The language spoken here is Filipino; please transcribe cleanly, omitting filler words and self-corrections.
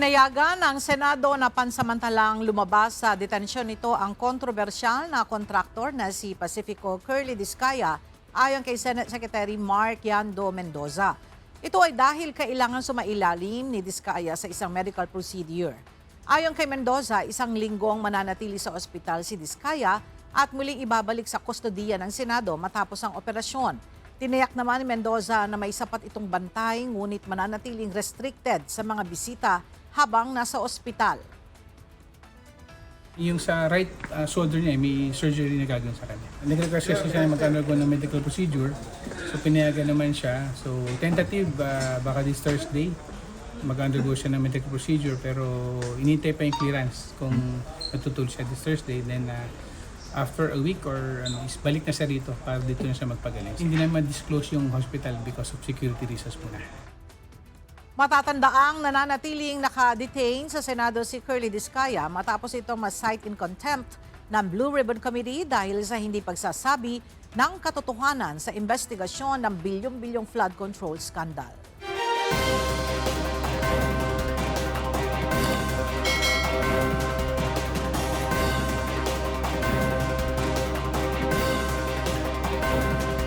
Pinayagan ng Senado na pansamantalang lumabas sa detensyon nito ang kontrobersyal na kontraktor na si Pacifico Curly Discaya ayon kay Senate Secretary Mark Yando Mendoza. Ito ay dahil kailangan sumailalim ni Discaya sa isang medical procedure. Ayon kay Mendoza, isang linggong mananatili sa ospital si Discaya at muling ibabalik sa kustodiya ng Senado matapos ang operasyon. Tiniyak naman ni Mendoza na may sapat itong bantay ngunit mananatiling restricted sa mga bisita habang nasa ospital. Yung sa right shoulder niya, may surgery na gagawin sa kanya. Nag-request siya na mag-undergo ng medical procedure. So pinayagan naman siya. So tentative, baka this Thursday, mag-undergo siya ng medical procedure. Pero inintay pa yung clearance kung natutul siya this Thursday. Then after a week or is balik na siya rito para dito na siya magpagaling. Hindi na ma-disclose yung hospital because of security reasons muna. Matatandaang nananatiling naka-detain sa Senado si Curly Discaya matapos itong ma-cite in contempt ng Blue Ribbon Committee dahil sa hindi pagsasabi ng katotohanan sa investigasyon ng bilyong-bilyong flood control scandal.